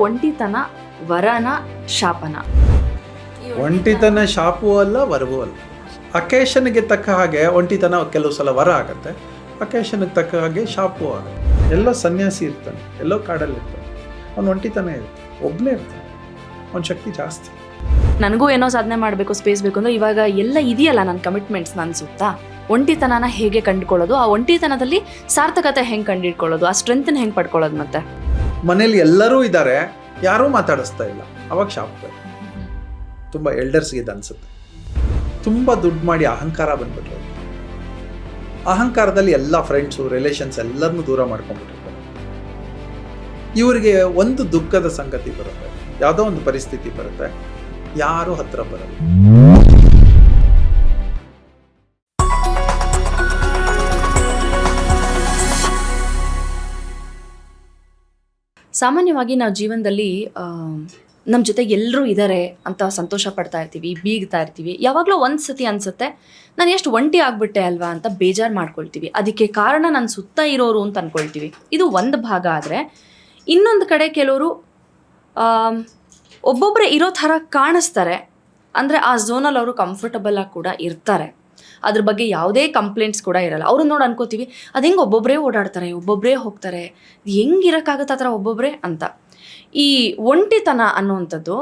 ಒಂಟಿತನ ವರನ ಶಾಪನ? ಒಂಟಿತನ ಶಾಪವೂ ಅಲ್ಲ ವರವೂ ಅಲ್ಲ. ಅಕೇಶನ್ಗೆ ತಕ್ಕ ಹಾಗೆ ಒಂಟಿತನ ಕೆಲವು ಸಲ ವರ ಆಗುತ್ತೆ, ಅಕೇಶನ್ಗೆ ತಕ್ಕ ಹಾಗೆ ಶಾಪವೂ ಆಗುತ್ತೆ. ಎಲ್ಲೋ ಸನ್ಯಾಸಿ ಇರ್ತಾನೆ, ಎಲ್ಲೋ ಕಾಡಲ್ಲಿ ಇರ್ತಾನೆ, ಅವ್ನು ಒಂಟಿತನ ಇರ್ತಾನೆ, ಒಬ್ಬನೇ ಇರ್ತಾನೆ, ಅವ್ನ ಶಕ್ತಿ ಜಾಸ್ತಿ. ನನಗೂ ಏನೋ ಸಾಧನೆ ಮಾಡಬೇಕು, ಸ್ಪೇಸ್ ಬೇಕು ಅಂದ್ರೆ ಇವಾಗ ಎಲ್ಲ ಇದೆಯಲ್ಲ ನನ್ನ ಕಮಿಟ್ಮೆಂಟ್ಸ್ ನನ್ನ ಸುತ್ತ. ಒಂಟಿತನನ ಹೇಗೆ ಕಂಡುಕೊಳ್ಳೋದು, ಆ ಒಂಟಿತನದಲ್ಲಿ ಸಾರ್ಥಕತೆ ಹೆಂಗೆ ಕಂಡುಹಿಡ್ಕೊಳ್ಳೋದು, ಆ ಸ್ಟ್ರೆಂತ್ನ ಹೆಂಗೆ ಪಡ್ಕೊಳ್ಳೋದು? ಮತ್ತೆ ಮನೇಲಿ ಎಲ್ಲರೂ ಇದ್ದಾರೆ, ಯಾರೂ ಮಾತಾಡಿಸ್ತಾ ಇಲ್ಲ, ಅವಾಗ ಶಾಪ. ತುಂಬ ಎಲ್ಡರ್ಸ್ಗೆ ಇದು ಅನಿಸುತ್ತೆ. ತುಂಬ ದುಡ್ಡು ಮಾಡಿ ಅಹಂಕಾರ ಬಂದ್ಬಿಟ್ರು. ಅಹಂಕಾರದಲ್ಲಿ ಎಲ್ಲ ಫ್ರೆಂಡ್ಸು ರಿಲೇಷನ್ಸ್ ಎಲ್ಲರನ್ನೂ ದೂರ ಮಾಡ್ಕೊಂಡ್ಬಿಟ್ಟಿರ್ತಾರೆ. ಇವರಿಗೆ ಒಂದು ದುಃಖದ ಸಂಗತಿ ಬರುತ್ತೆ, ಯಾವುದೋ ಒಂದು ಪರಿಸ್ಥಿತಿ ಬರುತ್ತೆ, ಯಾರೂ ಹತ್ರ ಬರಲ್ಲ. ಸಾಮಾನ್ಯವಾಗಿ ನಾವು ಜೀವನದಲ್ಲಿ ನಮ್ಮ ಜೊತೆಗೆ ಎಲ್ಲರೂ ಇದ್ದಾರೆ ಅಂತ ಸಂತೋಷ ಪಡ್ತಾ ಇರ್ತೀವಿ, ಬೀಗ್ತಾ ಇರ್ತೀವಿ. ಯಾವಾಗಲೂ ಒಂದು ಸತಿ ಅನಿಸುತ್ತೆ ನಾನು ಎಷ್ಟು ಒಂಟಿ ಆಗಿಬಿಟ್ಟೆ ಅಲ್ವಾ ಅಂತ ಬೇಜಾರು ಮಾಡ್ಕೊಳ್ತೀವಿ. ಅದಕ್ಕೆ ಕಾರಣ ನನ್ನ ಸುತ್ತ ಇರೋರು ಅಂತ ಅಂದ್ಕೊಳ್ತೀವಿ. ಇದು ಒಂದು ಭಾಗ. ಆದರೆ ಇನ್ನೊಂದು ಕಡೆ ಕೆಲವರು ಒಬ್ಬೊಬ್ಬರೇ ಇರೋ ಥರ ಕಾಣಿಸ್ತಾರೆ. ಅಂದರೆ ಆ ಝೋನಲ್ಲಿ ಅವರು ಕಂಫರ್ಟಬಲ್ ಆಗಿ ಕೂಡ ಇರ್ತಾರೆ. ಅದ್ರ ಬಗ್ಗೆ ಯಾವುದೇ ಕಂಪ್ಲೇಂಟ್ಸ್ ಕೂಡ ಇರಲ್ಲ. ಅವ್ರು ನೋಡಿ ಅನ್ಕೋತೀವಿ ಅದು ಹೆಂಗೆ ಒಬ್ಬೊಬ್ಬರೇ ಓಡಾಡ್ತಾರೆ, ಒಬ್ಬೊಬ್ಬರೇ ಹೋಗ್ತಾರೆ, ಹೆಂಗಿರೋಕ್ಕಾಗತ್ತೆ ಆ ಥರ ಒಬ್ಬೊಬ್ಬರೇ ಅಂತ. ಈ ಒಂಟಿತನ ಅನ್ನುವಂಥದ್ದು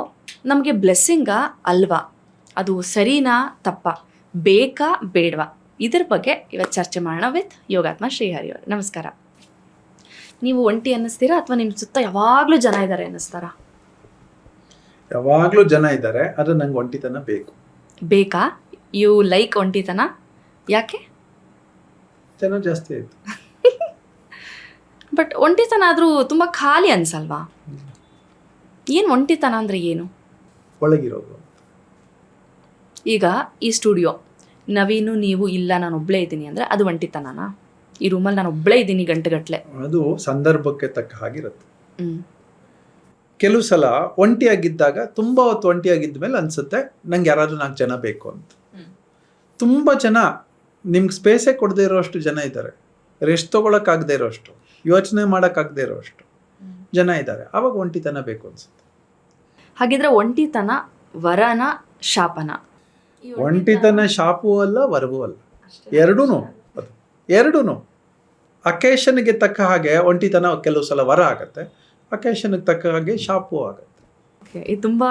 ನಮಗೆ ಬ್ಲೆಸ್ಸಿಂಗಾ ಅಲ್ವಾ? ಅದು ಸರಿನಾ ತಪ್ಪಾ, ಬೇಕಾ ಬೇಡವಾ? ಇದ್ರ ಬಗ್ಗೆ ಇವತ್ತು ಚರ್ಚೆ ಮಾಡೋಣ ವಿತ್ ಯೋಗಾತ್ಮ ಶ್ರೀಹರಿ ಅವರು. ನಮಸ್ಕಾರ. ನೀವು ಒಂಟಿ ಅನ್ನಿಸ್ತೀರಾ ಅಥವಾ ನಿಮ್ಮ ಸುತ್ತ ಯಾವಾಗಲೂ ಜನ ಇದ್ದಾರೆ ಅನ್ನಿಸ್ತಾರಾ? ಯಾವಾಗಲೂ ಜನ ಇದ್ದಾರೆ, ಆದರೆ ನಂಗೆ ಒಂಟಿತನ ಬೇಕು. ಬೇಕಾ? ಯು ಲೈಕ್ ಒಂಟಿತನ? ಯಾಕೆ? ಜನ ಜಾಸ್ತಿ ಆಯಿತು. ಬಟ್ ಒಂಟಿತನ ಆದರೂ ತುಂಬ ಖಾಲಿ ಅನ್ಸಲ್ವಾ? ಏನು ಒಂಟಿತನ ಅಂದರೆ ಏನು? ಒಳಗಿರೋದು. ಈಗ ಈ ಸ್ಟುಡಿಯೋ ನವೀನು ನೀವು ಇಲ್ಲ, ನಾನು ಒಬ್ಬಳೇ ಇದ್ದೀನಿ ಅಂದರೆ ಅದು ಒಂಟಿತನನಾ? ಈ ರೂಮಲ್ಲಿ ನಾನು ಒಬ್ಬಳೇ ಇದ್ದೀನಿ ಗಂಟೆಗಟ್ಟಲೆ, ಅದು ಸಂದರ್ಭಕ್ಕೆ ತಕ್ಕ ಹಾಗಿರುತ್ತೆ. ಕೆಲವು ಸಲ ಒಂಟಿಯಾಗಿದ್ದಾಗ, ತುಂಬ ಹೊತ್ತು ಒಂಟಿಯಾಗಿದ್ದ ಮೇಲೆ ಅನಿಸುತ್ತೆ ನಂಗೆ ಯಾರಾದರೂ 4 ಜನ ಬೇಕು ಅಂತ. ತುಂಬ ಜನ ನಿಮ್ಗೆ ಸ್ಪೇಸೇ ಕೊಡದೇ ಇರೋಷ್ಟು ಜನ ಇದ್ದಾರೆ, ರೆಸ್ಟ್ ತೊಗೊಳಕ್ಕಾಗದೇ ಇರೋಷ್ಟು, ಯೋಚನೆ ಮಾಡೋಕ್ಕಾಗದೇ ಇರೋಷ್ಟು ಜನ ಇದ್ದಾರೆ. ಆವಾಗ ಒಂಟಿತನ ಬೇಕು ಅನ್ಸುತ್ತೆ. ಹಾಗಿದ್ರೆ ಒಂಟಿತನ ವರನ ಶಾಪನ? ಒಂಟಿತನ ಶಾಪವೂ ಅಲ್ಲ ವರವೂ ಅಲ್ಲ, ಎರಡೂ. ಅದು ಎರಡೂ ಅಕೇಶನ್ಗೆ ತಕ್ಕ ಹಾಗೆ ಒಂಟಿತನ ಕೆಲವು ಸಲ ವರ ಆಗುತ್ತೆ, ಅಕೇಶನ್ಗೆ ತಕ್ಕ ಹಾಗೆ ಶಾಪವೂ ಆಗುತ್ತೆ. ಇದು ತುಂಬ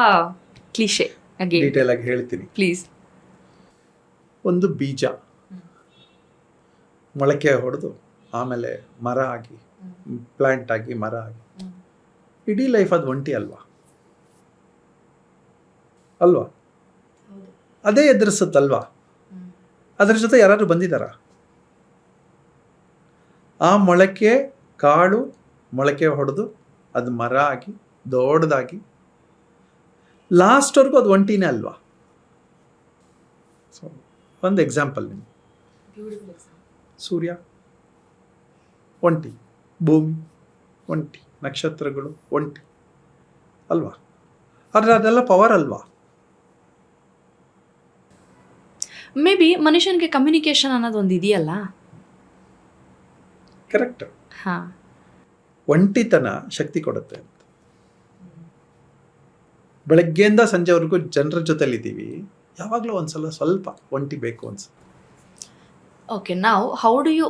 ಕ್ಲೀಶೆ. ಡೀಟೇಲ್ ಆಗಿ ಹೇಳ್ತೀನಿ ಪ್ಲೀಸ್. ಒಂದು ಬೀಜ ಮೊಳಕೆ ಹೊಡೆದು ಆಮೇಲೆ ಮರ ಆಗಿ, ಪ್ಲಾಂಟ್ ಆಗಿ, ಮರ ಆಗಿ, ಇಡೀ ಲೈಫ್ ಅದು ಒಂಟಿ ಅಲ್ವಾ? ಅದೇ ಎದುರಿಸುತ್ತಲ್ವಾ? ಅದ್ರ ಜೊತೆ ಯಾರಾದ್ರೂ ಬಂದಿದ್ದಾರಾ? ಆ ಮೊಳಕೆ ಕಾಳು ಮೊಳಕೆ ಹೊಡೆದು ಅದು ಮರ ಆಗಿ ದೊಡ್ಡದಾಗಿ ಲಾಸ್ಟ್ವರೆಗೂ ಅದು ಒಂಟಿನೇ ಅಲ್ವಾ? ಸೊ ಒಂದು ಎಕ್ಸಾಂಪಲ್ ನಿಮ್ಗೆ, ಸೂರ್ಯ ಒಂಟಿ, ಭೂಮಿ ಒಂಟಿ, ನಕ್ಷತ್ರಗಳು ಒಂಟಿ ಅಲ್ವಾ? ಆದರೆ ಅದೆಲ್ಲ ಪವರ್ ಅಲ್ವಾ? ಮೇ ಬಿ ಮನುಷ್ಯನಿಗೆ ಕಮ್ಯುನಿಕೇಶನ್ ಅನ್ನೋದು ಒಂದು ಇದೆಯಲ್ಲ. ಕರೆಕ್ಟ್. ಹಾಂ, ಒಂಟಿತನ ಶಕ್ತಿ ಕೊಡುತ್ತೆ ಅಂತ. ಬೆಳಗ್ಗೆಯಿಂದ ಸಂಜೆವರೆಗೂ ಜನರ ಜೊತೆಲಿದ್ದೀವಿ, ಯಾವಾಗಲೂ ಒಂದ್ಸಲ ಸ್ವಲ್ಪ ಒಂಟಿ ಬೇಕು ಅನ್ಸುತ್ತೆ. ಓಕೆ, ನಾವು ಹೌ ಡು ಯು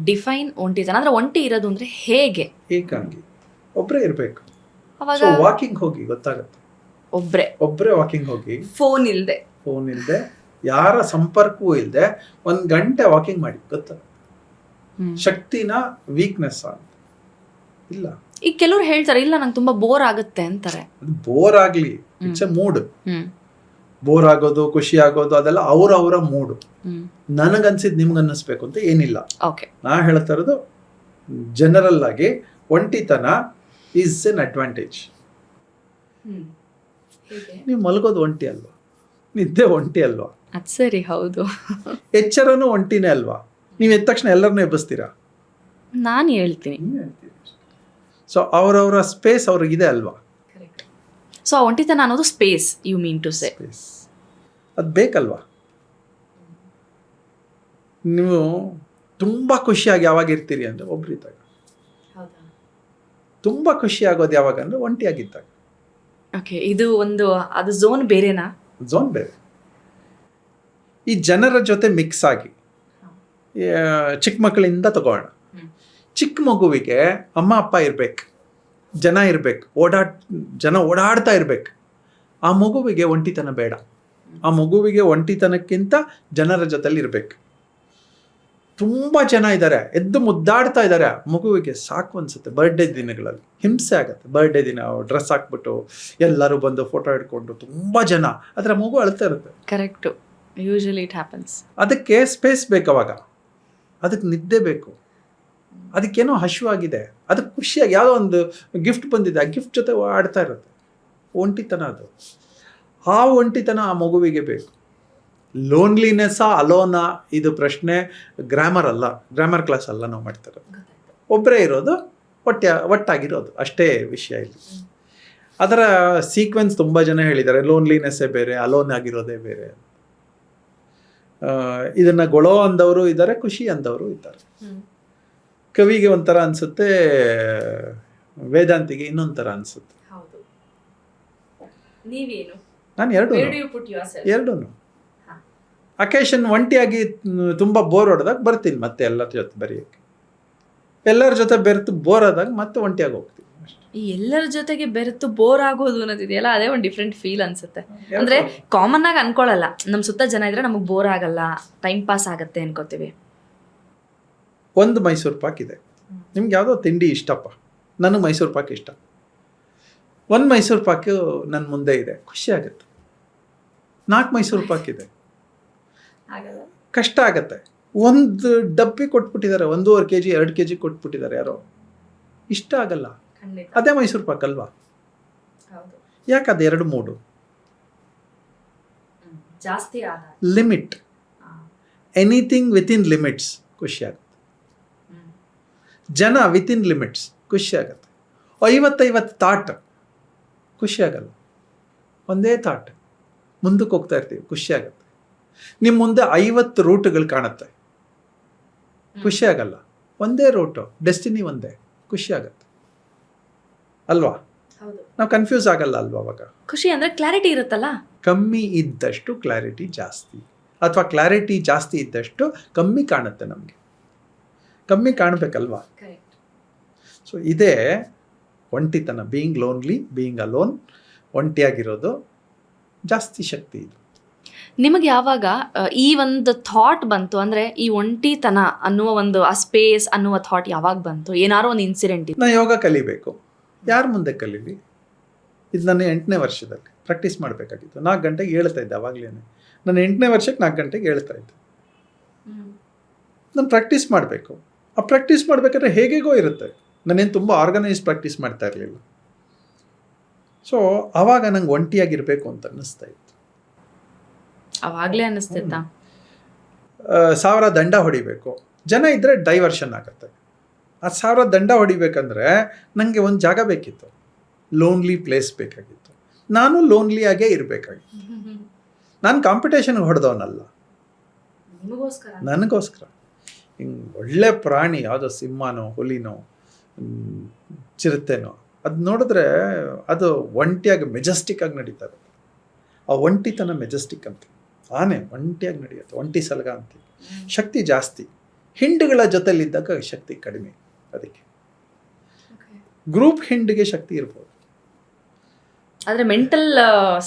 ಡಿಫೈನ್ ಒಂಟಿತನ? ಅಂದರೆ ಒಂಟಿ ಇರೋದು ಅಂದರೆ ಹೇಗೆ? ಏಕಾಂಗಿ, ಒಬ್ಬರೇ ಇರಬೇಕು. ಅವಾಗ ವಾಕಿಂಗ್ ಹೋಗಿ ಗೊತ್ತಾಗುತ್ತೆ. ಒಬ್ಬರೇ ವಾಕಿಂಗ್ ಹೋಗಿ, ಫೋನ್ ಇಲ್ಲದೆ ಯಾರ ಸಂಪರ್ಕವೂ ಇಲ್ಲದೆ 1 ಗಂಟೆ ವಾಕಿಂಗ್ ಮಾಡಿ ಗೊತ್ತಾಗುತ್ತೆ. ಶಕ್ತಿನ ವೀಕ್ನೆಸ್ ಅಂತ ಇಲ್ಲ. ಈಗ ಕೆಲವ್ರು ಹೇಳ್ತಾರೆ ಇಲ್ಲ ನಂಗೆ ತುಂಬಾ ಬೋರ್ ಆಗುತ್ತೆ ಅಂತಾರೆ. ಅದು ಬೋರ್ ಆಗ್ಲಿ, ಇಟ್ಸ್ ಎ ಮೂಡ್. ಬೋರ್ ಆಗೋದು, ಖುಷಿ ಆಗೋದು ಅದೆಲ್ಲ ಅವರ ಮೂಡು. ನನಗನ್ಸಿದ್ ನಿಮ್ಗೆ ಅನ್ನಿಸ್ಬೇಕು ಅಂತ ಏನಿಲ್ಲ. ನಾ ಹೇಳ್ತಾ ಇರೋದು ಜನರಲ್ ಆಗಿ ಒಂಟಿತನ ಈಸ್ ಎನ್ ಅಡ್ವಾಂಟೇಜ್. ನೀವು ಮಲಗೋದು ಒಂಟಿ ಅಲ್ವಾ? ನಿದ್ದೆ ಒಂಟಿ ಅಲ್ವಾ? ಸರಿ, ಹೌದು. ಎಚ್ಚರನೂ ಒಂಟಿನೇ ಅಲ್ವಾ? ನೀವು ಎದ್ದ ತಕ್ಷಣ ಎಲ್ಲರನ್ನೂ ಎಬ್ಬಿಸ್ತೀರಾ? ನಾನು ಹೇಳ್ತೀನಿ. ಸೊ ಅವರವರ ಸ್ಪೇಸ್ ಅವ್ರಿಗಿದೆ ಅಲ್ವಾ? ಸೊ ಒಂಟಿತನ ಅನ್ನೋದು space, you mean to say. ಅದು ಬೇಕಲ್ವಾ? ನೀವು ತುಂಬ ಖುಷಿಯಾಗಿ ಯಾವಾಗ ಇರ್ತೀರಿ ಅಂದರೆ ಒಬ್ರು ಇದ್ದಾಗ. ತುಂಬ ಖುಷಿ ಆಗೋದು ಯಾವಾಗ ಅಂದರೆ ಒಂಟಿಯಾಗಿದ್ದಾಗ. ಓಕೆ, ಇದು ಒಂದು ಅದು ಝೋನ್ ಬೇರೆನಾ? ಝೋನ್ ಬೇರೆ. ಈ ಜನರ ಜೊತೆ ಮಿಕ್ಸ್ ಆಗಿ ಚಿಕ್ಕ ಮಕ್ಕಳಿಂದ ತಗೋಣ. ಚಿಕ್ಕ ಮಗುವಿಗೆ ಅಮ್ಮ ಅಪ್ಪ ಇರಬೇಕು, ಜನ ಇರಬೇಕು, ಜನ ಓಡಾಡ್ತಾ ಇರಬೇಕು. ಆ ಮಗುವಿಗೆ ಒಂಟಿತನ ಬೇಡ. ಆ ಮಗುವಿಗೆ ಒಂಟಿತನಕ್ಕಿಂತ ಜನರ ಜೊತೆಲಿ ಇರಬೇಕು. ತುಂಬ ಜನ ಇದ್ದಾರೆ, ಎದ್ದು ಮುದ್ದಾಡ್ತಾ ಇದ್ದಾರೆ, ಮಗುವಿಗೆ ಸಾಕು ಅನ್ಸುತ್ತೆ. ಬರ್ಡೇ ದಿನಗಳಲ್ಲಿ ಹಿಂಸೆ ಆಗುತ್ತೆ. ಬರ್ಡೇ ದಿನ ಡ್ರೆಸ್ ಹಾಕ್ಬಿಟ್ಟು ಎಲ್ಲರೂ ಬಂದು ಫೋಟೋ ಹಿಡ್ಕೊಂಡು ತುಂಬ ಜನ, ಅದರ ಮಗು ಅಳ್ತಾ ಇರುತ್ತೆ. Correct, usually it happens. ಅದಕ್ಕೆ ಸ್ಪೇಸ್ ಬೇಕು, ಅವಾಗ ಅದಕ್ಕೆ ನಿದ್ದೆ ಬೇಕು, ಅದಕ್ಕೇನೋ ಹಸಿವಾಗಿದೆ, ಅದಕ್ಕೆ ಖುಷಿಯಾಗಿ ಯಾವುದೋ ಒಂದು ಗಿಫ್ಟ್ ಬಂದಿದೆ, ಆ ಗಿಫ್ಟ್ ಜೊತೆ ಆಡ್ತಾ ಇರುತ್ತೆ. ಒಂಟಿತನ ಅದು. ಆ ಒಂಟಿತನ ಆ ಮಗುವಿಗೆ ಬೇಕು. ಲೋನ್ಲಿನೆಸ್ಸಾ ಅಲೋನಾ ಇದು ಪ್ರಶ್ನೆ ಗ್ರಾಮರ್ ಅಲ್ಲ, ಗ್ರಾಮರ್ ಕ್ಲಾಸ್ ಅಲ್ಲ ನಾವು ಮಾಡ್ತಾರೆ. ಒಬ್ಬರೇ ಇರೋದು, ಒಟ್ಟಾಗಿರೋದು ಅಷ್ಟೇ ವಿಷಯ ಇಲ್ಲಿ. ಅದರ ಸೀಕ್ವೆನ್ಸ್ ತುಂಬ ಜನ ಹೇಳಿದ್ದಾರೆ. ಲೋನ್ಲಿನೆಸ್ಸೇ ಬೇರೆ, ಅಲೋನ್ ಆಗಿರೋದೇ ಬೇರೆ. ಇದನ್ನು ಗೊಳೋ ಅಂದವರು ಇದ್ದಾರೆ, ಖುಷಿ ಅಂದವರು ಇದ್ದಾರೆ. ಕವಿಗೆ ಒಂಥರ ಅನಿಸುತ್ತೆ, ವೇದಾಂತಿಗೆ ಇನ್ನೊಂದು ಥರ ಅನಿಸುತ್ತೆ. ನಾನು ಎರಡೂ ಅಕೇಶನ್ ಒಂಟಿಯಾಗಿ ತುಂಬ ಬೋರ್ ಹೊಡೆದಾಗ ಬರ್ತೀನಿ, ಮತ್ತೆ ಎಲ್ಲರ ಜೊತೆ ಬರೆಯೋಕ್ಕೆ. ಎಲ್ಲರ ಜೊತೆ ಬೆರೆತು ಬೋರ್ ಆದಾಗ ಮತ್ತೆ ಒಂಟಿಯಾಗಿ ಹೋಗ್ತೀನಿ. ಈ ಎಲ್ಲರ ಜೊತೆಗೆ ಬೆರೆತು ಬೋರ್ ಆಗೋದು ಅನ್ನೋದಿದೆಯಲ್ಲ, ಅದೇ ಒಂದು ಡಿಫ್ರೆಂಟ್ ಫೀಲ್ ಅನ್ಸುತ್ತೆ. ಅಂದರೆ ಕಾಮನ್ ಆಗಿ ಅನ್ಕೊಳ್ಳಲ್ಲ, ನಮ್ಮ ಸುತ್ತ ಜನ ಇದ್ರೆ ನಮಗೆ ಬೋರ್ ಆಗಲ್ಲ, ಟೈಮ್ ಪಾಸ್ ಆಗುತ್ತೆ ಅನ್ಕೋತೀವಿ. ಒಂದು ಮೈಸೂರು ಪಾಕ್ ಇದೆ, ನಿಮ್ಗೆ ಯಾವುದೋ ತಿಂಡಿ ಇಷ್ಟಪ್ಪ, ನನಗೆ ಮೈಸೂರು ಪಾಕ್ ಇಷ್ಟ. ಒಂದು ಮೈಸೂರು ಪಾಕು ನನ್ನ ಮುಂದೆ ಇದೆ, ಖುಷಿ ಆಗುತ್ತೆ. 4 ಮೈಸೂರು ಪಾಕ್ ಇದೆ, ಕಷ್ಟ ಆಗತ್ತೆ. ಒಂದು ಡಬ್ಬಿ ಕೊಟ್ಬಿಟ್ಟಿದ್ದಾರೆ, 1.5 kg 2 kg ಕೊಟ್ಬಿಟ್ಟಿದ್ದಾರೆ ಯಾರೋ, ಇಷ್ಟ ಆಗಲ್ಲ. ಅದೇ ಮೈಸೂರು ಪಾಕ್ ಅಲ್ವಾ? ಯಾಕೆ ಅದು 2-3 ಜಾಸ್ತಿ ಲಿಮಿಟ್, ಎನಿಥಿಂಗ್ ವಿತಿನ್ ಲಿಮಿಟ್ಸ್ ಖುಷಿ ಆಗುತ್ತೆ. ಜನ ವಿತಿನ್ ಲಿಮಿಟ್ಸ್ ಖುಷಿ ಆಗುತ್ತೆ. 50 ಥಾಟ್ ಖುಷಿ ಆಗಲ್ಲ. ಒಂದೇ ಥಾಟ್ ಮುಂದಕ್ಕೆ ಹೋಗ್ತಾ ಇರ್ತೀವಿ, ಖುಷಿ ಆಗುತ್ತೆ. ನಿಮ್ಮ ಮುಂದೆ 50 ರೂಟ್ಗಳು ಕಾಣುತ್ತೆ, ಖುಷಿ ಆಗಲ್ಲ. ಒಂದೇ ರೂಟು, ಡೆಸ್ಟಿನಿ ಒಂದೇ, ಖುಷಿ ಆಗುತ್ತೆ ಅಲ್ವಾ? ನಾವು ಕನ್ಫ್ಯೂಸ್ ಆಗಲ್ಲ ಅಲ್ವಾ? ಅವಾಗ ಖುಷಿ ಅಂದರೆ ಕ್ಲಾರಿಟಿ ಇರುತ್ತಲ್ಲ. ಕಮ್ಮಿ ಇದ್ದಷ್ಟು ಕ್ಲಾರಿಟಿ ಜಾಸ್ತಿ, ಅಥವಾ ಕ್ಲಾರಿಟಿ ಜಾಸ್ತಿ ಇದ್ದಷ್ಟು ಕಮ್ಮಿ ಕಾಣುತ್ತೆ. ನಮಗೆ ಕಮ್ಮಿ ಕಾಣಬೇಕಲ್ವಾ? ಸೊ ಇದೇ ಒಂಟಿತನ, ಬೀಯಿಂಗ್ ಲೋನ್ಲಿ, ಬೀಯಿಂಗ್ ಅಲೋನ್, ಒಂಟಿಯಾಗಿರೋದು ಜಾಸ್ತಿ ಶಕ್ತಿ ಇದು. ನಿಮಗೆ ಯಾವಾಗ ಈ ಒಂದು ಥಾಟ್ ಬಂತು, ಅಂದರೆ ಈ ಒಂಟಿತನ ಅನ್ನುವ ಒಂದು ಆ ಸ್ಪೇಸ್ ಅನ್ನುವ ಥಾಟ್ ಯಾವಾಗ ಬಂತು? ಏನಾರೋ ಒಂದು ಇನ್ಸಿಡೆಂಟ್ ಇದೆ. ನಾನು ಯೋಗ ಕಲಿಬೇಕು, ಯಾರ ಮುಂದೆ ಕಲೀಲಿ? ಇದು ನನ್ನ 8ನೇ ವರ್ಷದಲ್ಲಿ ಪ್ರಾಕ್ಟೀಸ್ ಮಾಡಬೇಕಾಗಿತ್ತು. 4 ಗಂಟೆಗೆ ಹೇಳ್ತಾ ಇದ್ದೆ ಅವಾಗಲೇ. ನಾನು 8ನೇ ವರ್ಷಕ್ಕೆ 4 ಗಂಟೆಗೆ ಹೇಳ್ತಾ ಇದ್ದೆ. ನಾನು ಪ್ರಾಕ್ಟೀಸ್ ಮಾಡಬೇಕು. ಆ ಪ್ರಾಕ್ಟೀಸ್ ಮಾಡಬೇಕಾದ್ರೆ ಹೇಗೇಗೋ ಇರುತ್ತೆ. ನಾನೇನು ತುಂಬ ಆರ್ಗನೈಸ್ ಪ್ರಾಕ್ಟೀಸ್ ಮಾಡ್ತಾ ಇರಲಿಲ್ಲ. ಸೊ ಆವಾಗ ನಂಗೆ ಒಂಟಿಯಾಗಿರಬೇಕು ಅಂತ ಅನ್ನಿಸ್ತಾ ಇತ್ತು. ಅವಾಗಲೇ ಅನ್ನಿಸ್ತಿತ್ತಾ? 1000 ದಂಡ ಹೊಡಿಬೇಕು, ಜನ ಇದ್ದರೆ ಡೈವರ್ಷನ್ ಆಗುತ್ತೆ. ಆ 1000 ದಂಡ ಹೊಡಿಬೇಕಂದ್ರೆ ನನಗೆ ಒಂದು ಜಾಗ ಬೇಕಿತ್ತು, ಲೋನ್ಲಿ ಪ್ಲೇಸ್ ಬೇಕಾಗಿತ್ತು. ನಾನು ಲೋನ್ಲಿಯಾಗೇ ಇರಬೇಕಾಗಿತ್ತು. ನಾನು ಕಾಂಪಿಟೇಷನ್ಗೆ ಹೊಡೆದವನಲ್ಲ, ನನಗೋಸ್ಕರ. ಹಿಂಗೆ ಒಳ್ಳೆ ಪ್ರಾಣಿ ಯಾವುದೋ ಸಿಂಹನೋ ಹುಲಿನೋ ಚಿರತೆನೋ ಅದು ನೋಡಿದ್ರೆ ಅದು ಒಂಟಿಯಾಗಿ ಮೆಜೆಸ್ಟಿಕ್ ಆಗಿ ನಡೀತಾ ಇರುತ್ತೆ. ಆ ಒಂಟಿತನ ಮೆಜೆಸ್ಟಿಕ್ ಅಂತ. ಆನೆ ಒಂಟಿಯಾಗಿ ನಡೆಯುತ್ತೆ, ಒಂಟಿ ಸಲಗ ಅಂತ. ಶಕ್ತಿ ಜಾಸ್ತಿ. ಹಿಂಡುಗಳ ಜೊತೆಲಿದ್ದಾಗ ಶಕ್ತಿ ಕಡಿಮೆ. ಅದಕ್ಕೆ ಗ್ರೂಪ್ ಹಿಂಡಿಗೆ ಶಕ್ತಿ ಇರ್ಬೋದು. ಆದರೆ ಮೆಂಟಲ್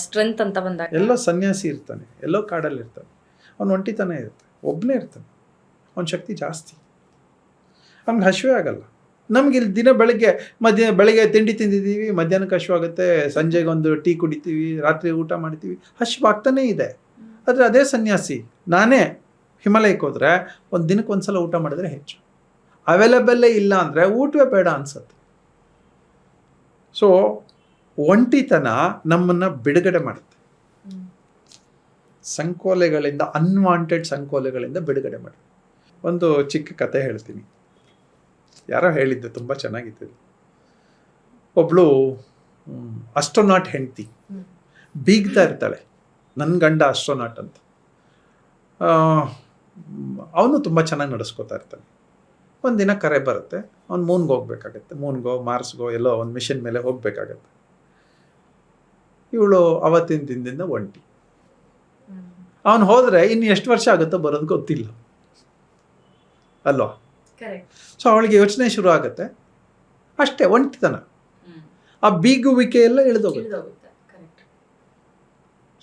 ಸ್ಟ್ರೆಂತ್ ಅಂತ ಬಂದಾಗ ಎಲ್ಲೋ ಸನ್ಯಾಸಿ ಇರ್ತಾನೆ, ಎಲ್ಲೋ ಕಾಡಲ್ಲಿ ಇರ್ತಾನೆ, ಅವನು ಒಂಟಿತನ ಇರುತ್ತೆ, ಒಬ್ಬನೇ ಇರ್ತಾನೆ, ಅವನ ಶಕ್ತಿ ಜಾಸ್ತಿ. ಅವ್ನಿಗೆ ಹಸಿವೆ ಆಗಲ್ಲ. ನಮ್ಗೆ ಇಲ್ಲಿ ದಿನ ಬೆಳಗ್ಗೆ ತಿಂಡಿ ತಿಂದಿದ್ದೀವಿ, ಮಧ್ಯಾಹ್ನಕ್ಕೆ ಹಸಿವಾಗುತ್ತೆ, ಸಂಜೆಗೆ ಒಂದು ಟೀ ಕುಡಿತೀವಿ, ರಾತ್ರಿ ಊಟ ಮಾಡ್ತೀವಿ, ಹಸಿವಾಗ್ತಾನೇ ಇದೆ. ಆದರೆ ಅದೇ ಸನ್ಯಾಸಿ ನಾನೇ ಹಿಮಾಲಯಕ್ಕೆ ಹೋದರೆ ಒಂದು ದಿನಕ್ಕೆ ಒಂದ್ಸಲ ಊಟ ಮಾಡಿದ್ರೆ ಹೆಚ್ಚು. ಅವೈಲೇಬಲ್ಲೇ ಇಲ್ಲ ಅಂದರೆ ಊಟವೇ ಬೇಡ ಅನ್ಸುತ್ತೆ. ಸೊ ಒಂಟಿತನ ನಮ್ಮನ್ನು ಬಿಡುಗಡೆ ಮಾಡುತ್ತೆ, ಸಂಕೋಲೆಗಳಿಂದ, ಅನ್ವಾಂಟೆಡ್ ಸಂಕೋಲೆಗಳಿಂದ ಬಿಡುಗಡೆ ಮಾಡುತ್ತೆ. ಒಂದು ಚಿಕ್ಕ ಕತೆ ಹೇಳ್ತೀನಿ. ಯಾರೋ ಹೇಳಿದ್ದು, ತುಂಬ ಚೆನ್ನಾಗಿತ್ತು. ಒಬ್ಳು ಅಸ್ಟ್ರೋನಾಟ್ ಹೆಂಡ್ತಿ ಬೀಗ್ತಾ ಇರ್ತಾಳೆ, ನನ್ನ ಗಂಡ ಅಸ್ಟ್ರೋನಾಟ್ ಅಂತ. ಅವನು ತುಂಬ ಚೆನ್ನಾಗಿ ನಡೆಸ್ಕೋತಾ ಇರ್ತಾನೆ. ಒಂದಿನ ಕರೆ ಬರುತ್ತೆ, ಅವ್ನು ಮೂನ್ಗೆ ಹೋಗ್ಬೇಕಾಗತ್ತೆ, ಮೂನ್ಗೋ ಮಾರ್ಸ್ಗೋ ಎಲ್ಲೋ ಒಂದು ಮಿಷನ್ ಮೇಲೆ ಹೋಗ್ಬೇಕಾಗತ್ತೆ. ಇವಳು ಅವತ್ತಿನ ದಿನದಿಂದ ಒಂಟಿ. ಅವನು ಹೋದರೆ ಇನ್ನು ಎಷ್ಟು ವರ್ಷ ಆಗುತ್ತೋ ಬರೋದು ಗೊತ್ತಿಲ್ಲ ಅಲ್ವಾ. ಸೊ ಅವಳಿಗೆ ಯೋಚನೆ ಶುರು ಆಗುತ್ತೆ, ಅಷ್ಟೇ ಒಂಟಿತನ, ಆ ಬೀಗುವಿಕೆ ಎಲ್ಲ ಇಳಿದೋಗುತ್ತೆ.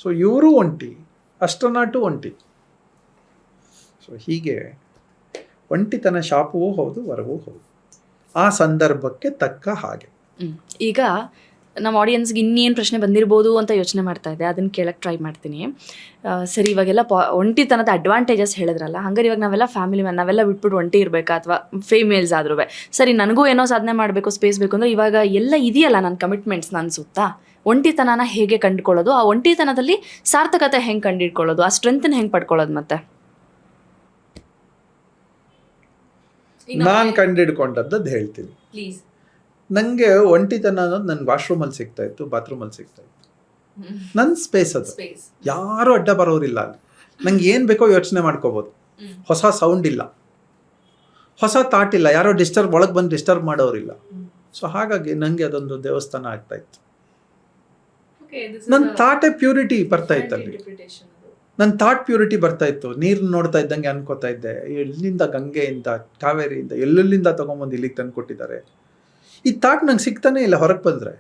ಸೊ ಇವರು ಒಂಟಿ, ಅಸ್ಟ್ರೋನಾಟು ಒಂಟಿ. ಸೊ ಹೀಗೆ ಒಂಟಿತನ ಶಾಪವೂ ಹೌದು, ವರವೂ ಹೌದು, ಆ ಸಂದರ್ಭಕ್ಕೆ ತಕ್ಕ ಹಾಗೆ. ಈಗ ನಮ್ಮ ಆಡಿಯನ್ಸ್ಗೆ ಇನ್ನೇನು ಪ್ರಶ್ನೆ ಬಂದಿರ್ಬೋದು ಅಂತ ಯೋಚನೆ ಮಾಡ್ತಾ ಇದ್ದೆ, ಅದನ್ನು ಕೇಳಕ್ಕೆ ಟ್ರೈ ಮಾಡ್ತೀನಿ. ಸರಿ, ಇವಾಗೆಲ್ಲ ಒಂಟಿತನದ ಅಡ್ವಾಂಟೇಜಸ್ ಹೇಳಿದ್ರಲ್ಲ, ಹಂಗಾರೆ ಇವಾಗ ನಾವೆಲ್ಲ ಫ್ಯಾಮಿಲಿ ಮ್ಯಾನ್, ನಾವೆಲ್ಲ ಬಿಟ್ಬಿಟ್ಟು ಒಂಟಿ ಇರಬೇಕಾ, ಅಥವಾ ಫೇಮೇಲ್ಸ್ ಆದ್ರೂ ಸರಿ ನನಗೂ ಏನೋ ಸಾಧನೆ ಮಾಡಬೇಕು, ಸ್ಪೇಸ್ ಬೇಕು ಅಂದರೆ ಇವಾಗ ಎಲ್ಲ ಇದೆಯಲ್ಲ ನನ್ನ ಕಮಿಟ್ಮೆಂಟ್ಸ್ ನನ್ನ ಸುತ್ತ, ಒಂಟಿತನನ ಹೇಗೆ ಕಂಡುಕೊಳ್ಳೋದು, ಆ ಒಂಟಿತನದಲ್ಲಿ ಸಾರ್ಥಕತೆ ಹೆಂಗೆ ಕಂಡುಹಿಡ್ಕೊಳ್ಳೋದು, ಆ ಸ್ಟ್ರೆಂತನ್ನ ಹೆಂಗೆ ಪಡ್ಕೊಳ್ಳೋದು? ಮತ್ತೆ ನಾನು ಕಂಡುಹಿಡ್ಕೊಂಡದ್ದು ಹೇಳ್ತೀನಿ. ಪ್ಲೀಸ್. ನನಗೆ ಒಂಟಿತನ ಅನ್ನೋದು ನನ್ನ ವಾಶ್ರೂಮಲ್ಲಿ ಸಿಗ್ತಾ ಇತ್ತು, ಬಾತ್ರೂಮಲ್ಲಿ ಸಿಗ್ತಾ ಇತ್ತು. ನನ್ನ ಸ್ಪೇಸ್ ಅದು, ಯಾರೂ ಅಡ್ಡ ಬರೋರಿಲ್ಲ ಅಲ್ಲಿ. ನಂಗೆ ಏನು ಬೇಕೋ ಯೋಚನೆ ಮಾಡ್ಕೋಬೋದು, ಹೊಸ ಸೌಂಡ್ ಇಲ್ಲ, ಹೊಸ ಥಾಟ್ ಇಲ್ಲ, ಯಾರೋ ಒಳಗೆ ಬಂದು ಡಿಸ್ಟರ್ಬ್ ಮಾಡೋರಿಲ್ಲ. ಸೊ ಹಾಗಾಗಿ ನನಗೆ ಅದೊಂದು ದೇವಸ್ಥಾನ ಆಗ್ತಾ ಇತ್ತು. ನನ್ನ ಥಾಟೇ ಪ್ಯೂರಿಟಿ ಬರ್ತಾ ಇತ್ತು ಅಲ್ಲಿ, ನನ್ನ ಥಾಟ್ ಪ್ಯೂರಿಟಿ ಬರ್ತಾ ಇತ್ತು. ನೀರು ನೋಡ್ತಾ ಇದ್ದಂಗೆ ಅನ್ಕೋತಾ ಇದ್ದೆ, ಎಲ್ಲಿಂದ ಗಂಗೆಯಿಂದ ಕಾವೇರಿಯಿಂದ ಎಲ್ಲೆಲ್ಲಿಂದ ತೊಗೊಂಬಂದು ಇಲ್ಲಿಗೆ ತಂದು ಕೊಟ್ಟಿದ್ದಾರೆ. ಈ ಥಾಟ್ ನಂಗೆ ಸಿಗ್ತಾನೆ ಇಲ್ಲ. ಹೊರಗೆ ಬಂದರೆ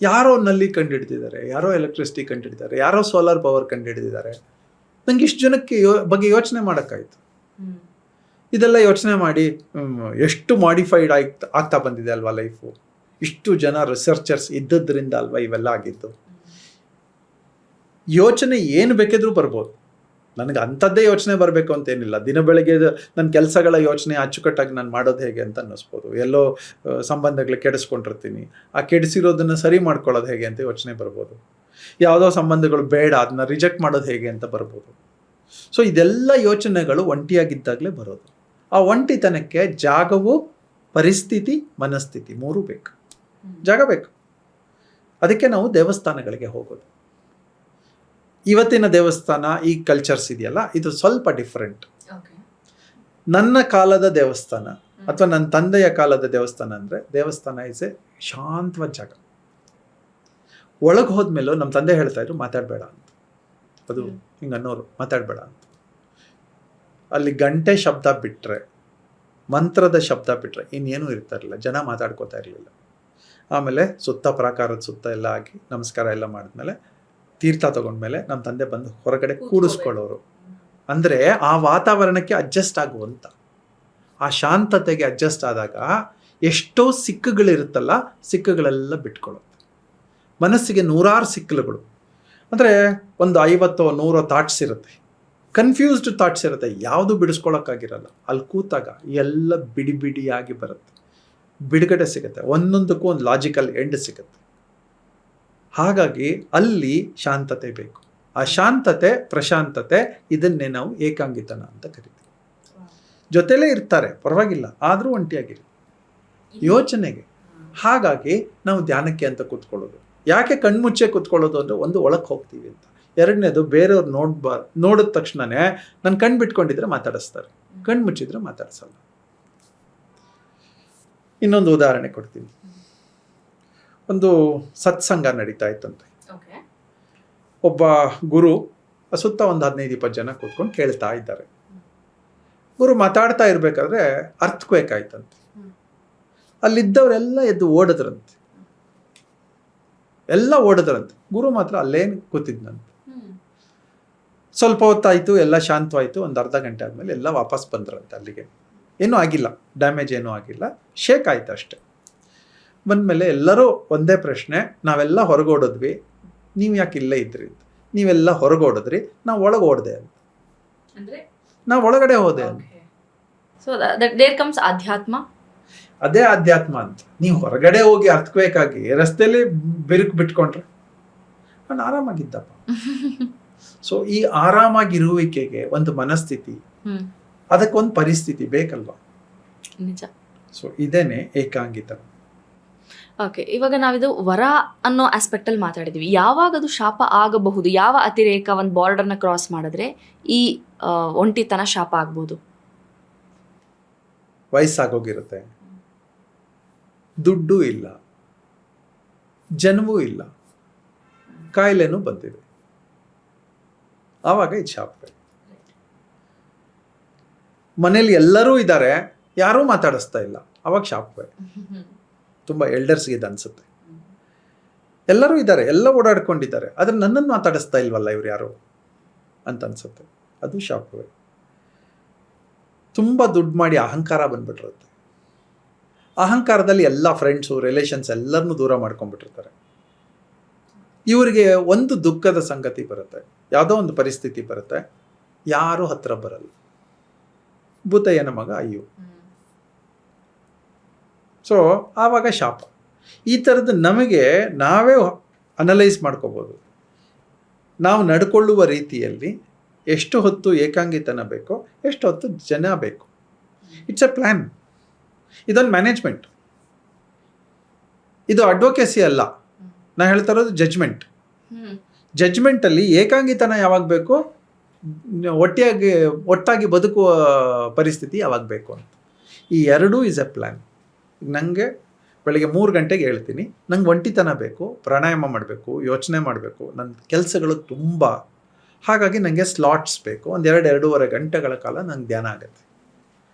ಯಾರೋ ನಲ್ಲಿ ಕಂಡುಹಿಡಿದಿದ್ದಾರೆ, ಯಾರೋ ಎಲೆಕ್ಟ್ರಿಸಿಟಿ ಕಂಡುಹಿಡಿದ್ದಾರೆ, ಯಾರೋ ಸೋಲಾರ್ ಪವರ್ ಕಂಡುಹಿಡಿದಿದ್ದಾರೆ. ನಂಗೆ ಇಷ್ಟು ಜನಕ್ಕೆ ಬಗ್ಗೆ ಯೋಚನೆ ಮಾಡೋಕ್ಕಾಯ್ತು. ಇದೆಲ್ಲ ಯೋಚನೆ ಮಾಡಿ ಎಷ್ಟು ಮಾಡಿಫೈಡ್ ಆಗ್ತಾ ಬಂದಿದೆ ಅಲ್ವಾ ಲೈಫು. ಇಷ್ಟು ಜನ ರಿಸರ್ಚರ್ಸ್ ಇದ್ದದ್ರಿಂದ ಅಲ್ವಾ ಇವೆಲ್ಲ ಆಗಿದ್ದು. ಯೋಚನೆ ಏನು ಬೇಕಿದ್ರೂ ಬರ್ಬೋದು, ನನಗೆ ಅಂಥದ್ದೇ ಯೋಚನೆ ಬರಬೇಕು ಅಂತೇನಿಲ್ಲ. ದಿನ ಬೆಳಗ್ಗೆ ನನ್ನ ಕೆಲಸಗಳ ಯೋಚನೆ ಅಚ್ಚುಕಟ್ಟಾಗಿ ನಾನು ಮಾಡೋದು ಹೇಗೆ ಅಂತ ಅನ್ನಿಸ್ಬೋದು. ಎಲ್ಲೋ ಸಂಬಂಧಗಳು ಕೆಡಿಸ್ಕೊಂಡಿರ್ತೀನಿ, ಆ ಕೆಡಿಸಿರೋದನ್ನು ಸರಿ ಮಾಡ್ಕೊಳ್ಳೋದು ಹೇಗೆ ಅಂತ ಯೋಚನೆ ಬರ್ಬೋದು. ಯಾವುದೋ ಸಂಬಂಧಗಳು ಬೇಡ, ಅದನ್ನ ರಿಜೆಕ್ಟ್ ಮಾಡೋದು ಹೇಗೆ ಅಂತ ಬರ್ಬೋದು. ಸೊ ಇದೆಲ್ಲ ಯೋಚನೆಗಳು ಒಂಟಿಯಾಗಿದ್ದಾಗಲೇ ಬರೋದು. ಆ ಒಂಟಿತನಕ್ಕೆ ಜಾಗವು, ಪರಿಸ್ಥಿತಿ, ಮನಸ್ಥಿತಿ ಮೂರೂ ಬೇಕು. ಜಾಗ ಬೇಕು, ಅದಕ್ಕೆ ನಾವು ದೇವಸ್ಥಾನಗಳಿಗೆ ಹೋಗೋದು. ಇವತ್ತಿನ ದೇವಸ್ಥಾನ, ಈ ಕಲ್ಚರ್ಸ್ ಇದೆಯಲ್ಲ, ಇದು ಸ್ವಲ್ಪ ಡಿಫ್ರೆಂಟ್. ನನ್ನ ಕಾಲದ ದೇವಸ್ಥಾನ ಅಥವಾ ನನ್ನ ತಂದೆಯ ಕಾಲದ ದೇವಸ್ಥಾನ ಅಂದರೆ, ದೇವಸ್ಥಾನ ಇಸ್ ಎ ಶಾಂತವಾದ ಜಾಗ. ಒಳಗೆ ಹೋದ್ಮೇಲೂ ನಮ್ಮ ತಂದೆ ಹೇಳ್ತಾ ಇದ್ರು ಮಾತಾಡಬೇಡ ಅಂತ. ಅದು ಹಿಂಗೆ ಅನ್ನೋರು, ಮಾತಾಡಬೇಡ ಅಂತ. ಅಲ್ಲಿ ಗಂಟೆ ಶಬ್ದ ಬಿಟ್ಟರೆ, ಮಂತ್ರದ ಶಬ್ದ ಬಿಟ್ಟರೆ ಇನ್ನೇನೂ ಇರ್ತಾ ಇರಲಿಲ್ಲ. ಜನ ಮಾತಾಡ್ಕೋತಾ ಇರಲಿಲ್ಲ. ಆಮೇಲೆ ಸುತ್ತ ಪ್ರಾಕಾರದ ಸುತ್ತ ಎಲ್ಲ ಆಗಿ ನಮಸ್ಕಾರ ಎಲ್ಲ ಮಾಡಿದ್ಮೇಲೆ, ತೀರ್ಥ ತಗೊಂಡ್ಮೇಲೆ ನಮ್ಮ ತಂದೆ ಬಂದು ಹೊರಗಡೆ ಕೂಡಿಸ್ಕೊಳ್ಳೋರು. ಅಂದರೆ ಆ ವಾತಾವರಣಕ್ಕೆ ಅಡ್ಜಸ್ಟ್ ಆಗುವಂತ, ಆ ಶಾಂತತೆಗೆ ಅಡ್ಜಸ್ಟ್ ಆದಾಗ ಎಷ್ಟೋ ಸಿಕ್ಕುಗಳಿರುತ್ತಲ್ಲ, ಸಿಕ್ಕುಗಳೆಲ್ಲ ಬಿಟ್ಕೊಳ್ಳೋದು. ಮನಸ್ಸಿಗೆ ನೂರಾರು ಸಿಕ್ಕುಗಳು, ಅಂದರೆ ಒಂದು 50-100 ಥಾಟ್ಸ್ ಇರುತ್ತೆ, ಕನ್ಫ್ಯೂಸ್ಡ್ ಥಾಟ್ಸ್ ಇರುತ್ತೆ, ಯಾವುದು ಬಿಡಿಸ್ಕೊಳ್ಳೋಕ್ಕಾಗಿರಲ್ಲ. ಅಲ್ಲಿ ಕೂತಾಗ ಎಲ್ಲ ಬಿಡಿ ಬಿಡಿಯಾಗಿ ಬರುತ್ತೆ, ಬಿಡುಗಡೆ ಸಿಗುತ್ತೆ, ಒಂದೊಂದಕ್ಕೂ ಒಂದು ಲಾಜಿಕಲ್ ಎಂಡ್ ಸಿಗುತ್ತೆ. ಹಾಗಾಗಿ ಅಲ್ಲಿ ಶಾಂತತೆ ಬೇಕು. ಆ ಶಾಂತತೆ, ಪ್ರಶಾಂತತೆ, ಇದನ್ನೇ ನಾವು ಏಕಾಂಗಿತನ ಅಂತ ಕರಿತೀವಿ. ಜೊತೆಲೇ ಇರ್ತಾರೆ ಪರವಾಗಿಲ್ಲ, ಆದರೂ ಒಂಟಿಯಾಗಿರಿ ಯೋಚನೆಗೆ. ಹಾಗಾಗಿ ನಾವು ಧ್ಯಾನಕ್ಕೆ ಅಂತ ಕೂತ್ಕೊಳ್ಳೋದು. ಯಾಕೆ ಕಣ್ಮುಚ್ಚೆ ಕೂತ್ಕೊಳ್ಳೋದು ಅಂದರೆ, ಒಂದು ಒಳಕ್ಕೆ ಹೋಗ್ತೀವಿ ಅಂತ. ಎರಡನೇದು, ಬೇರೆಯವ್ರು ನೋಡಿದ ತಕ್ಷಣನೇ ನಾನು ಕಣ್ಣು ಬಿಟ್ಕೊಂಡಿದ್ರೆ ಮಾತಾಡಿಸ್ತಾರೆ, ಕಣ್ಣು ಮುಚ್ಚಿದ್ರೆ ಮಾತಾಡಿಸಲ್ಲ. ಇನ್ನೊಂದು ಉದಾಹರಣೆ ಕೊಡ್ತೀನಿ. ಒಂದು ಸತ್ಸಂಗ ನಡೀತಾ ಇತ್ತಂತೆ. ಒಬ್ಬ ಗುರು ಸುತ್ತ ಒಂದು 15-20 ಜನ ಕೂತ್ಕೊಂಡು ಕೇಳ್ತಾ ಇದ್ದಾರೆ. ಗುರು ಮಾತಾಡ್ತಾ ಇರಬೇಕಾದ್ರೆ ಅರ್ಥಕ್ವೇಕ್ ಆಯ್ತಂತೆ. ಅಲ್ಲಿದ್ದವರೆಲ್ಲ ಎದ್ದು ಓಡಿದ್ರಂತೆ, ಎಲ್ಲ ಓಡಿದ್ರಂತೆ. ಗುರು ಮಾತ್ರ ಅಲ್ಲೇನು ಕೂತಿದ್ನಂತೆ. ಸ್ವಲ್ಪ ಹೊತ್ತಾಯಿತು, ಎಲ್ಲ ಶಾಂತವಾಯಿತು. ಒಂದು ಅರ್ಧ ಗಂಟೆ ಆದಮೇಲೆ ಎಲ್ಲ ವಾಪಸ್ ಬಂದ್ರಂತೆ ಅಲ್ಲಿಗೆ. ಏನೂ ಆಗಿಲ್ಲ, ಡ್ಯಾಮೇಜ್ ಏನೂ ಆಗಿಲ್ಲ, ಶೇಕ್ ಆಯ್ತು ಅಷ್ಟೆ. ಬಂದಮೇಲೆ ಎಲ್ಲರೂ ಒಂದೇ ಪ್ರಶ್ನೆ, ನಾವೆಲ್ಲ ಹೊರಗೋಡಿದ್ವಿ, ನೀವು ಯಾಕೆ ಇಲ್ಲೇ ಇದ್ರಿ ಅಂತ. ನೀವೆಲ್ಲ ಹೊರಗೋಡಿದ್ರಿ, ನಾವು ಒಳಗೆ ಓಡಿದೆ ಅಂತ. ನಾವು ಒಳಗಡೆ ಹೋದೆ ಅಂತ. ಸೊ ದೇರ್ ಕಮ್ಸ್ ಅಧ್ಯಾತ್ಮ. ಅದೇ ಅಧ್ಯಾತ್ಮ ಅಂತ. ನೀವು ಹೊರಗಡೆ ಹೋಗಿ ಅರ್ಥಕ್ವೇಕಾಗಿ ರಸ್ತೆಯಲ್ಲಿ ಬಿರುಕು ಬಿಟ್ಕೊಂಡ್ರೆ ನಾನು ಆರಾಮಾಗಿದ್ದಪ್ಪ. ಸೊ ಈ ಆರಾಮಾಗಿರುವಿಕೆಗೆ ಒಂದು ಮನಸ್ಥಿತಿ, ಅದಕ್ಕೊಂದು ಪರಿಸ್ಥಿತಿ ಬೇಕಲ್ವಾ? ನಿಜ. ಸೊ ಇದೇನೆ ಏಕಾಂಗಿತನ. ಓಕೆ, ಇವಾಗ ನಾವಿದು ವರ ಅನ್ನೋ ಆಸ್ಪೆಕ್ಟಲ್ಲಿ ಮಾತಾಡಿದ್ವಿ. ಯಾವಾಗ ಅದು ಶಾಪ ಆಗಬಹುದು? ಯಾವ ಅತಿರೇಕ ಒಂದು ಬಾರ್ಡರ್ನ ಕ್ರಾಸ್ ಮಾಡಿದ್ರೆ ಈ ಒಂಟಿತನ ಶಾಪ ಆಗ್ಬೋದು? ವಯಸ್ಸಾಗೋಗಿರುತ್ತೆ, ದುಡ್ಡು ಇಲ್ಲ, ಜನವೂ ಇಲ್ಲ, ಕಾಯಿಲೆನೂ ಬಂದಿದೆ. ಆವಾಗ ಇದು ಶಾಪ್. ಮನೇಲಿ ಎಲ್ಲರೂ ಇದ್ದಾರೆ, ಯಾರೂ ಮಾತಾಡಿಸ್ತಾ ಇಲ್ಲ, ಅವಾಗ ಶಾಪ್. ತುಂಬ ಎಲ್ಡರ್ಸ್ಗೆ ಇದು ಅನಿಸುತ್ತೆ. ಎಲ್ಲರೂ ಇದ್ದಾರೆ, ಎಲ್ಲ ಓಡಾಡ್ಕೊಂಡಿದ್ದಾರೆ, ಆದರೆ ನನ್ನನ್ನು ಮಾತಾಡಿಸ್ತಾ ಇಲ್ವಲ್ಲ ಇವ್ರು ಯಾರು ಅಂತ ಅನಿಸುತ್ತೆ. ಅದು ಶಾಪ್. ತುಂಬ ದುಡ್ಡು ಮಾಡಿ ಅಹಂಕಾರ ಬಂದ್ಬಿಟ್ಟಿರುತ್ತೆ. ಅಹಂಕಾರದಲ್ಲಿ ಎಲ್ಲ ಫ್ರೆಂಡ್ಸು ರಿಲೇಷನ್ಸ್ ಎಲ್ಲರನ್ನೂ ದೂರ ಮಾಡ್ಕೊಂಡ್ಬಿಟ್ಟಿರ್ತಾರೆ. ಇವರಿಗೆ ಒಂದು ದುಃಖದ ಸಂಗತಿ ಬರುತ್ತೆ, ಯಾವುದೋ ಒಂದು ಪರಿಸ್ಥಿತಿ ಬರುತ್ತೆ, ಯಾರೂ ಹತ್ರ ಬರಲ್ಲ. ಭೂತಯ್ಯನ ಮಗ ಅಯ್ಯೋ. ಸೊ ಆವಾಗ ಶಾಪ. ಈ ಥರದ್ದು ನಮಗೆ ನಾವೇ ಅನಲೈಸ್ ಮಾಡ್ಕೋಬೋದು. ನಾವು ನಡ್ಕೊಳ್ಳುವ ರೀತಿಯಲ್ಲಿ ಎಷ್ಟು ಹೊತ್ತು ಏಕಾಂಗಿತನ ಬೇಕೋ, ಎಷ್ಟು ಹೊತ್ತು ಜನ ಬೇಕು. It's A plan. ಇದೊಂದು ಮ್ಯಾನೇಜ್ಮೆಂಟ್. ಇದು ಅಡ್ವೊಕೇಸಿ ಅಲ್ಲ. ನಾನು ಹೇಳ್ತಾ ಇರೋದು ಜಡ್ಜ್ಮೆಂಟ್. ಜಡ್ಜ್ಮೆಂಟಲ್ಲಿ ಏಕಾಂಗಿತನ ಯಾವಾಗ ಬೇಕು, ಒಟ್ಟಾಗಿ ಬದುಕುವ ಪರಿಸ್ಥಿತಿ ಯಾವಾಗ ಬೇಕು ಅಂತ. ಈ ಎರಡೂ ಈಸ್ ಎ ಪ್ಲ್ಯಾನ್. ನನಗೆ ಬೆಳಗ್ಗೆ 3 ಗಂಟೆಗೆ ಹೇಳ್ತೀನಿ, ನಂಗೆ ಒಂಟಿತನ ಬೇಕು, ಪ್ರಾಣಾಯಾಮ ಮಾಡಬೇಕು, ಯೋಚನೆ ಮಾಡಬೇಕು, ನನ್ನ ಕೆಲಸಗಳು ತುಂಬ, ಹಾಗಾಗಿ ನನಗೆ ಸ್ಲಾಟ್ಸ್ ಬೇಕು. 2-2.5 ಗಂಟೆಗಳ ಕಾಲ ನಂಗೆ ಧ್ಯಾನ ಆಗುತ್ತೆ.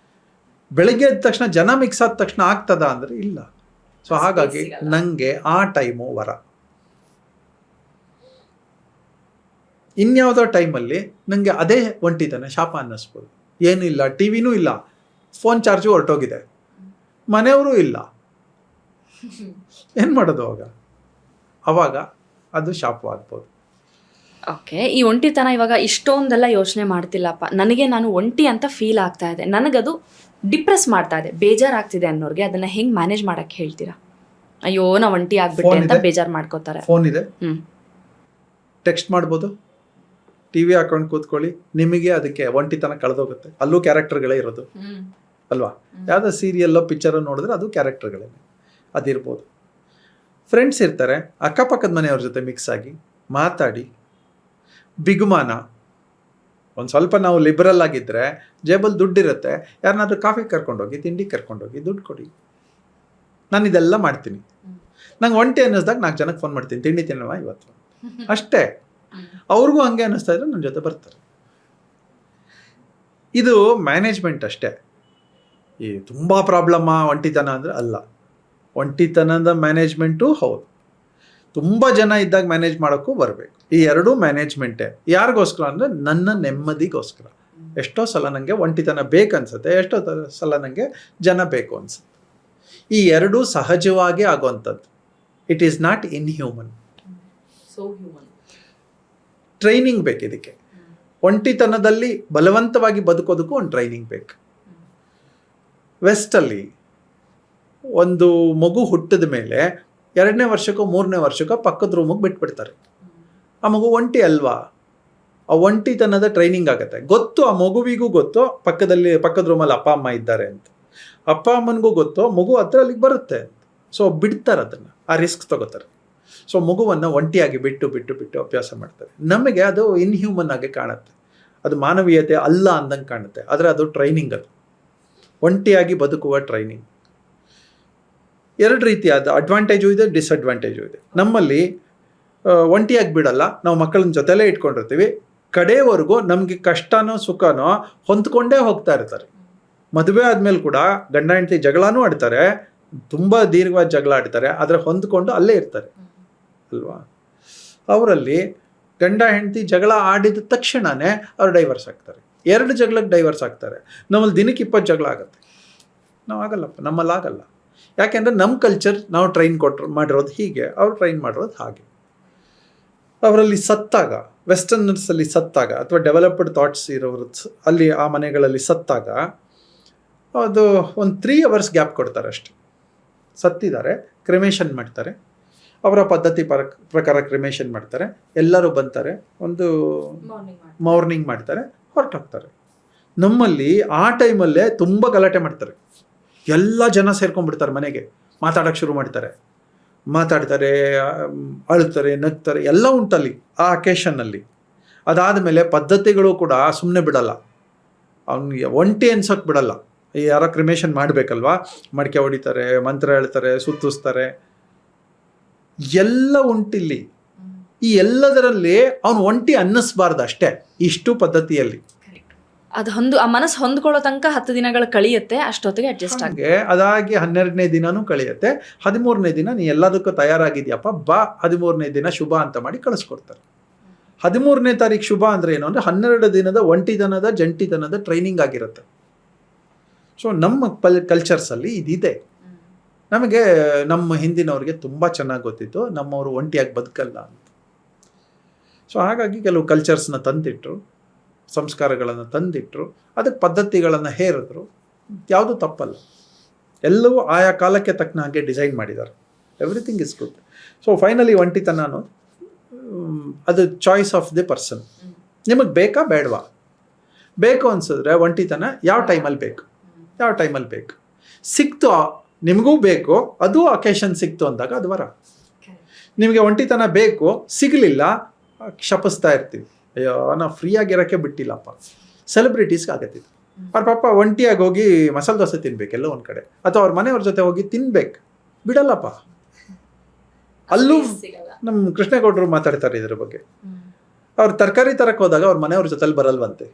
ಬೆಳಗ್ಗೆ ಎದ್ದ ತಕ್ಷಣ ಜನ ಮಿಕ್ಸ್ ಆದ ತಕ್ಷಣ ಆಗ್ತದ ಅಂದರೆ ಇಲ್ಲ. ಸೊ ಹಾಗಾಗಿ ನನಗೆ ಆ ಟೈಮು ವರ. ಇನ್ಯಾವುದೋ ಟೈಮಲ್ಲಿ ನನಗೆ ಅದೇ ಒಂಟಿತನ ಶಾಪ ಅನ್ನಿಸ್ಬೋದು. ಏನೂ ಇಲ್ಲ, ಟಿ ವಿನೂ ಇಲ್ಲ, ಫೋನ್ ಚಾರ್ಜು ಹೊರಟೋಗಿದೆ, ಮನೆಯವರು ಇಲ್ಲ, ಏನು ಮಾಡೋದು ಅವಾಗ ಅದು ಶಾಪವಾಗ್ಬೋದು. ಓಕೆ, ಈ ಒಂಟಿತನ ಇವಾಗ ಇಷ್ಟೊಂದೆಲ್ಲ ಯೋಚನೆ ಮಾಡ್ತಿಲ್ಲಪ್ಪ, ನನಗೆ ನಾನು ಒಂಟಿ ಅಂತ ಫೀಲ್ ಆಗ್ತಾ ಇದೆ, ನನಗದು ಡಿಪ್ರೆಸ್ ಮಾಡ್ತಾ ಇದೆ, ಬೇಜಾರಾಗ್ತಿದೆ ಅನ್ನೋರಿಗೆ ಅದನ್ನು ಹೆಂಗೆ ಮ್ಯಾನೇಜ್ ಮಾಡೋಕ್ಕೆ ಹೇಳ್ತೀರಾ? ಅಯ್ಯೋ ನಾ ಒಂಟಿ ಆಗ್ಬಿಟ್ಟೆ ಅಂತ ಬೇಜಾರು ಮಾಡ್ಕೋತಾರೆ. ಫೋನ್ ಇದೆ, ಟೆಕ್ಸ್ಟ್ ಮಾಡ್ಬೋದು, ಟಿ ವಿ ಹಾಕೊಂಡು ಕೂತ್ಕೊಳ್ಳಿ, ನಿಮಗೆ ಅದಕ್ಕೆ ಒಂಟಿತನ ಕಳೆದೋಗುತ್ತೆ. ಅಲ್ಲೂ ಕ್ಯಾರೆಕ್ಟರ್ಗಳೇ ಇರೋದು ಅಲ್ವಾ? ಯಾವುದೋ ಸೀರಿಯಲ್ಲೋ ಪಿಕ್ಚರೋ ನೋಡಿದ್ರೆ ಅದು ಕ್ಯಾರೆಕ್ಟರ್ಗಳೇ, ಅದಿರ್ಬೋದು. ಫ್ರೆಂಡ್ಸ್ ಇರ್ತಾರೆ, ಅಕ್ಕಪಕ್ಕದ ಮನೆಯವ್ರ ಜೊತೆ ಮಿಕ್ಸ್ ಆಗಿ ಮಾತಾಡಿ, ಬಿಗುಮಾನ ಒಂದು ಸ್ವಲ್ಪ ನಾವು ಲಿಬರಲ್ ಆಗಿದ್ದರೆ ಜೇಬಲ್ಲಿ ದುಡ್ಡಿರುತ್ತೆ, ಯಾರನ್ನಾದ್ರೂ ಕಾಫಿ ಕರ್ಕೊಂಡೋಗಿ, ತಿಂಡಿ ಕರ್ಕೊಂಡೋಗಿ, ದುಡ್ಡು ಕೊಡಿ. ನಾನು ಇದೆಲ್ಲ ಮಾಡ್ತೀನಿ. ನಂಗೆ ಒಂಟಿ ಅನ್ನಿಸ್ದಾಗ 4 ಜನಕ್ಕೆ ಫೋನ್ ಮಾಡ್ತೀನಿ, ತಿಂಡಿ ತಿನ್ನವಾ ಇವತ್ತು, ಅಷ್ಟೇ. ಅವ್ರಿಗೂ ಹಂಗೆ ಅನ್ನಿಸ್ತಾ ಇದ್ರೆ ನನ್ನ ಜೊತೆ ಬರ್ತಾರೆ. ಇದು ಮ್ಯಾನೇಜ್ಮೆಂಟ್ ಅಷ್ಟೇ. ಈ ತುಂಬ ಪ್ರಾಬ್ಲಮ್ಮಾ ಒಂಟಿತನ ಅಂದರೆ ಅಲ್ಲ. ಒಂಟಿತನದ ಮ್ಯಾನೇಜ್ಮೆಂಟು ಹೌದು, ತುಂಬ ಜನ ಇದ್ದಾಗ ಮ್ಯಾನೇಜ್ ಮಾಡೋಕ್ಕೂ ಬರಬೇಕು. ಈ ಎರಡೂ ಮ್ಯಾನೇಜ್ಮೆಂಟೇ. ಯಾರಿಗೋಸ್ಕರ ಅಂದರೆ ನನ್ನ ನೆಮ್ಮದಿಗೋಸ್ಕರ. ಎಷ್ಟೋ ಸಲ ನನಗೆ ಒಂಟಿತನ ಬೇಕನ್ಸುತ್ತೆ, ಎಷ್ಟೋ ಸಲ ನನಗೆ ಜನ ಬೇಕು ಅನ್ಸುತ್ತೆ. ಈ ಎರಡೂ ಸಹಜವಾಗಿ ಆಗುವಂಥದ್ದು. It is not inhuman. Training ಬೇಕು ಇದಕ್ಕೆ. ಒಂಟಿತನದಲ್ಲಿ ಬಲವಂತವಾಗಿ ಬದುಕೋದಕ್ಕೂ ಒಂದು ಟ್ರೈನಿಂಗ್ ಬೇಕು. ವೆಸ್ಟಲ್ಲಿ ಒಂದು ಮಗು ಹುಟ್ಟಿದ ಮೇಲೆ 2ನೇ ವರ್ಷಕ್ಕೋ 3ನೇ ವರ್ಷಕ್ಕೋ ಪಕ್ಕದ ರೂಮಿಗೆ ಬಿಟ್ಬಿಡ್ತಾರೆ. ಆ ಮಗು ಒಂಟಿ ಅಲ್ವಾ, ಆ ಒಂಟಿತನದ ಟ್ರೈನಿಂಗ್ ಆಗುತ್ತೆ. ಗೊತ್ತು, ಆ ಮಗುವಿಗೂ ಗೊತ್ತು ಪಕ್ಕದ ರೂಮಲ್ಲಿ ಅಪ್ಪ ಅಮ್ಮ ಇದ್ದಾರೆ ಅಂತ. ಅಪ್ಪ ಅಮ್ಮನಿಗೂ ಗೊತ್ತು, ಮಗು ಹತ್ರ ಅಲ್ಲಿಗೆ ಬರುತ್ತೆ ಅಂತ. ಸೊ ಬಿಡ್ತಾರೆ, ಅದನ್ನು ಆ ರಿಸ್ಕ್ ತಗೋತಾರೆ. ಸೊ ಮಗುವನ್ನು ಒಂಟಿಯಾಗಿ ಬಿಟ್ಟು ಅಭ್ಯಾಸ ಮಾಡ್ತಾರೆ. ನಮಗೆ ಅದು ಇನ್ಹ್ಯೂಮನ್ ಆಗಿ ಕಾಣುತ್ತೆ, ಅದು ಮಾನವೀಯತೆ ಅಲ್ಲ ಅಂದಂಗೆ ಕಾಣುತ್ತೆ. ಆದರೆ ಅದು ಟ್ರೈನಿಂಗ್. ಅದು ಒಂಟಿಯಾಗಿ ಬದುಕುವ ಟ್ರೈನಿಂಗ್. 2 ರೀತಿಯಾದ ಅಡ್ವಾಂಟೇಜು ಇದೆ, ಡಿಸ್ಅಡ್ವಾಂಟೇಜು ಇದೆ. ನಮ್ಮಲ್ಲಿ ಒಂಟಿಯಾಗಿ ಬಿಡಲ್ಲ, ನಾವು ಮಕ್ಕಳನ್ನ ಜೊತೆಲೇ ಇಟ್ಕೊಂಡಿರ್ತೀವಿ. ಕಡೆಯವರೆಗೂ ನಮಗೆ ಕಷ್ಟನೋ ಸುಖನೋ ಹೊಂದ್ಕೊಂಡೇ ಹೋಗ್ತಾ ಇರ್ತಾರೆ. ಮದುವೆ ಆದಮೇಲೆ ಕೂಡ ಗಂಡ ಹೆಂಡತಿ ಜಗಳನೂ ಆಡ್ತಾರೆ, ತುಂಬ ದೀರ್ಘವಾದ ಜಗಳ ಆಡ್ತಾರೆ, ಆದರೆ ಹೊಂದ್ಕೊಂಡು ಅಲ್ಲೇ ಇರ್ತಾರೆ ಅಲ್ವಾ? ಅವರಲ್ಲಿ ಗಂಡ ಹೆಂಡತಿ ಜಗಳ ಆಡಿದ ತಕ್ಷಣವೇ ಅವ್ರು ಡೈವರ್ಸ್ ಆಗ್ತಾರೆ. 2 ಜಗಳಕ್ಕೆ ಡೈವರ್ಸ್ ಆಗ್ತಾರೆ. ನಮ್ಮಲ್ಲಿ ದಿನಕ್ಕೆ 20 ಜಗಳ ಆಗುತ್ತೆ. ನಾವು ಆಗಲ್ಲಪ್ಪ, ನಮ್ಮಲ್ಲಿ ಆಗಲ್ಲ. ಯಾಕೆಂದರೆ ನಮ್ಮ ಕಲ್ಚರ್ ನಾವು ಟ್ರೈನ್ ಮಾಡಿರೋದು ಹೀಗೆ, ಅವ್ರು ಟ್ರೈನ್ ಮಾಡಿರೋದು ಹಾಗೆ. ಅವರಲ್ಲಿ ಸತ್ತಾಗ, ವೆಸ್ಟರ್ನರ್ಸಲ್ಲಿ ಸತ್ತಾಗ, ಅಥವಾ ಡೆವಲಪ್ಡ್ ಥಾಟ್ಸ್ ಇರೋರು ಅಲ್ಲಿ ಆ ಮನೆಗಳಲ್ಲಿ ಸತ್ತಾಗ ಅದು ಒಂದು 3 hours ಗ್ಯಾಪ್ ಕೊಡ್ತಾರೆ ಅಷ್ಟೆ. ಸತ್ತಿದ್ದಾರೆ, ಕ್ರಿಮೇಷನ್ ಮಾಡ್ತಾರೆ, ಅವರ ಪದ್ಧತಿ ಪ್ರಕಾರ ಕ್ರಿಮೇಷನ್ ಮಾಡ್ತಾರೆ, ಎಲ್ಲರೂ ಬಂತಾರೆ, ಒಂದು ಮಾರ್ನಿಂಗ್ ಮಾಡ್ತಾರೆ, ಹೊರಟೋಗ್ತಾರೆ. ನಮ್ಮಲ್ಲಿ ಆ ಟೈಮಲ್ಲೇ ತುಂಬ ಗಲಾಟೆ ಮಾಡ್ತಾರೆ. ಎಲ್ಲ ಜನ ಸೇರ್ಕೊಂಡ್ಬಿಡ್ತಾರೆ ಮನೆಗೆ, ಮಾತಾಡೋಕ್ಕೆ ಶುರು ಮಾತಾಡ್ತಾರೆ, ಅಳ್ತಾರೆ, ನಗ್ತಾರೆ, ಎಲ್ಲ ಉಂಟಲ್ಲಿ ಆ ಅಕೇಶನ್ನಲ್ಲಿ. ಅದಾದಮೇಲೆ ಪದ್ಧತಿಗಳು ಕೂಡ ಸುಮ್ಮನೆ ಬಿಡಲ್ಲ, ಅವನಿಗೆ ಒಂಟಿ ಅನ್ಸೋಕ್ಕೆ ಬಿಡಲ್ಲ. ಯಾರೋ ಕ್ರಿಮೇಷನ್ ಮಾಡಬೇಕಲ್ವಾ, ಮಡಿಕೆ ಹೊಡಿತಾರೆ, ಮಂತ್ರ ಹೇಳ್ತಾರೆ, ಸುತ್ತಿಸ್ತಾರೆ, ಎಲ್ಲ ಉಂಟಿಲ್ಲಿ. ಈ ಎಲ್ಲದರಲ್ಲಿ ಅವನು ಒಂಟಿ ಅನ್ನಿಸ್ಬಾರ್ದು ಅಷ್ಟೇ, ಇಷ್ಟು ಪದ್ಧತಿಯಲ್ಲಿ. ಅದು ಆ ಮನಸ್ಸು ಹೊಂದ್ಕೊಳ್ಳೋ ತನಕ 10 ದಿನಗಳು ಕಳಿಯುತ್ತೆ, ಅಷ್ಟೊತ್ತಿಗೆ ಅಡ್ಜಸ್ಟ್ ಆಗಿ ಹಾಗೆ ಅದಾಗಿ 12ನೇ ದಿನನೂ ಕಳೆಯುತ್ತೆ. 13ನೇ ದಿನ ನೀ ಎಲ್ಲದಕ್ಕೂ ತಯಾರಾಗಿದ್ಯಪ್ಪ ಬಾ, 13ನೇ ದಿನ ಶುಭ ಅಂತ ಮಾಡಿ ಕಳಿಸ್ಕೊಡ್ತಾರೆ. 13ನೇ ತಾರೀಕು ಶುಭ ಅಂದರೆ ಏನು ಅಂದರೆ 12 ದಿನದ ಒಂಟಿತನದ ಜಂಟಿತನದ ಟ್ರೈನಿಂಗ್ ಆಗಿರುತ್ತೆ. ಸೊ ನಮ್ಮ ಕಲ್ಚರ್ಸಲ್ಲಿ ಇದಿದೆ. ನಮಗೆ ನಮ್ಮ ಹಿಂದಿನವ್ರಿಗೆ ತುಂಬ ಚೆನ್ನಾಗಿ ಗೊತ್ತಿತ್ತು ನಮ್ಮವರು ಒಂಟಿಯಾಗಿ ಬದುಕಲ್ಲ ಅಂತ. ಸೊ ಹಾಗಾಗಿ ಕೆಲವು ಕಲ್ಚರ್ಸ್ನ ತಂದಿಟ್ಟರು, ಸಂಸ್ಕಾರಗಳನ್ನು ತಂದಿಟ್ಟರು, ಅದಕ್ಕೆ ಪದ್ಧತಿಗಳನ್ನು ಹೇರಿದ್ರು. ಯಾವುದೂ ತಪ್ಪಲ್ಲ, ಎಲ್ಲವೂ ಆಯಾ ಕಾಲಕ್ಕೆ ತಕ್ಕನ ಹಾಗೆ ಡಿಸೈನ್ ಮಾಡಿದ್ದಾರೆ. Everything is good. So finally ಒಂಟಿತನ ಅನ್ನೋದು ಅದು ಚಾಯ್ಸ್ ಆಫ್ ದಿ ಪರ್ಸನ್. ನಿಮಗೆ ಬೇಕಾ ಬೇಡವಾ? ಬೇಕು ಅನ್ಸಿದ್ರೆ ಒಂಟಿತನ ಯಾವ ಟೈಮಲ್ಲಿ ಬೇಕು, ಯಾವ ಟೈಮಲ್ಲಿ ಬೇಕು, ಸಿಕ್ತು ನಿಮಗೂ ಬೇಕು, ಅದು ಅಕೇಶನ್ ಸಿಕ್ತು ಅಂದಾಗ ಅದು ವರ. ನಿಮಗೆ ಒಂಟಿತನ ಬೇಕು, ಸಿಗಲಿಲ್ಲ, ಶಪಿಸ್ತಾ ಇರ್ತೀವಿ, ಅಯ್ಯೋ ನಾವು ಫ್ರೀಯಾಗಿರೋಕ್ಕೆ ಬಿಟ್ಟಿಲ್ಲಪ್ಪ. ಸೆಲೆಬ್ರಿಟೀಸ್ಗೆ ಆಗತ್ತಿತ್ತು, ಅವ್ರ ಪಾಪ ಒಂಟಿಯಾಗಿ ಹೋಗಿ ಮಸಾಲೆ ದೋಸೆ ತಿನ್ಬೇಕೆಲ್ಲೋ ಒಂದು ಕಡೆ, ಅಥವಾ ಅವ್ರ ಮನೆಯವ್ರ ಜೊತೆ ಹೋಗಿ ತಿನ್ಬೇಕು, ಬಿಡಲ್ಲಪ್ಪ. ಅಲ್ಲೂ ನಮ್ಮ ಕೃಷ್ಣೇಗೌಡರು ಮಾತಾಡ್ತಾರೆ ಇದ್ರ ಬಗ್ಗೆ. ಅವ್ರು ತರಕಾರಿ ತರಕ್ಕೆ ಹೋದಾಗ ಅವ್ರ ಮನೆಯವ್ರ ಜೊತೆಲಿ ಬರಲ್ವಂತೆ.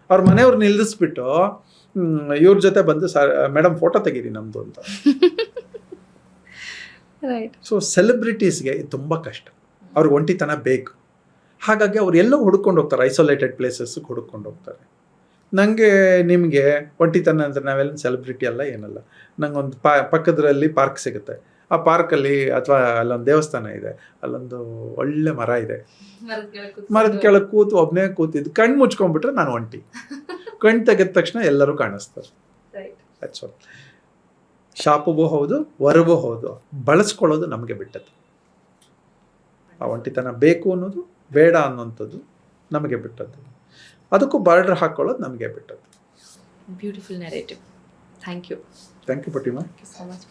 ಅವ್ರ ಮನೆಯವ್ರು ನಿಲ್ಲಿಸ್ಬಿಟ್ಟು ಇವ್ರ ಜೊತೆ ಬಂದು ಮೇಡಮ್ ಫೋಟೋ ತೆಗೀರಿ ನಮ್ಮದು ಅಂತ. ಸೊ ಸೆಲೆಬ್ರಿಟೀಸ್ಗೆ ಇದು ತುಂಬ ಕಷ್ಟ, ಅವ್ರಿಗೆ ಒಂಟಿತನ ಬೇಕು. ಹಾಗಾಗಿ ಅವ್ರು ಎಲ್ಲೋ ಹುಡ್ಕೊಂಡು ಹೋಗ್ತಾರೆ, ಐಸೋಲೇಟೆಡ್ ಪ್ಲೇಸಸ್ಗೆ ಹುಡ್ಕೊಂಡು ಹೋಗ್ತಾರೆ. ನನಗೆ ನಿಮಗೆ ಒಂಟಿತನ ಅಂದರೆ ನಾವೆಲ್ಲ ಸೆಲೆಬ್ರಿಟಿ ಅಲ್ಲ ಏನಲ್ಲ. ನಂಗೊಂದು ಪಕ್ಕದಲ್ಲಿ ಪಾರ್ಕ್ ಸಿಗುತ್ತೆ, ಆ ಪಾರ್ಕಲ್ಲಿ ಅಥವಾ ಅಲ್ಲೊಂದು ದೇವಸ್ಥಾನ ಇದೆ, ಅಲ್ಲೊಂದು ಒಳ್ಳೆ ಮರ ಇದೆ, ಮರದ ಕೆಳಗೆ ಕೂತು ಒಬ್ಬನೇ ಕೂತಿದ್ದು ಕಣ್ಣು ಮುಚ್ಕೊಂಡ್ಬಿಟ್ರೆ ನಾನು ಒಂಟಿ. ಕಣ್ಣು ತೆಗೆದ ತಕ್ಷಣ ಎಲ್ಲರೂ ಕಾಣಿಸ್ತಾರೆ. That's all. ಶಾಪವೂ ಹೌದು, ವರವೂ ಹೌದು, ಬಳಸ್ಕೊಳ್ಳೋದು ನಮಗೆ ಬಿಟ್ಟದ್ದು. ಆ ಒಂಟಿತನ ಬೇಕು ಅನ್ನೋದು ಬೇಡ ಅನ್ನೋಂಥದ್ದು ನಮಗೆ ಬಿಟ್ಟದ್ದು, ಅದಕ್ಕೂ ಬಾರ್ಡರ್ ಹಾಕ್ಕೊಳ್ಳೋದು ನಮಗೆ ಬಿಟ್ಟದ್ದು. Beautiful narrative. Thank you Pratima. So much.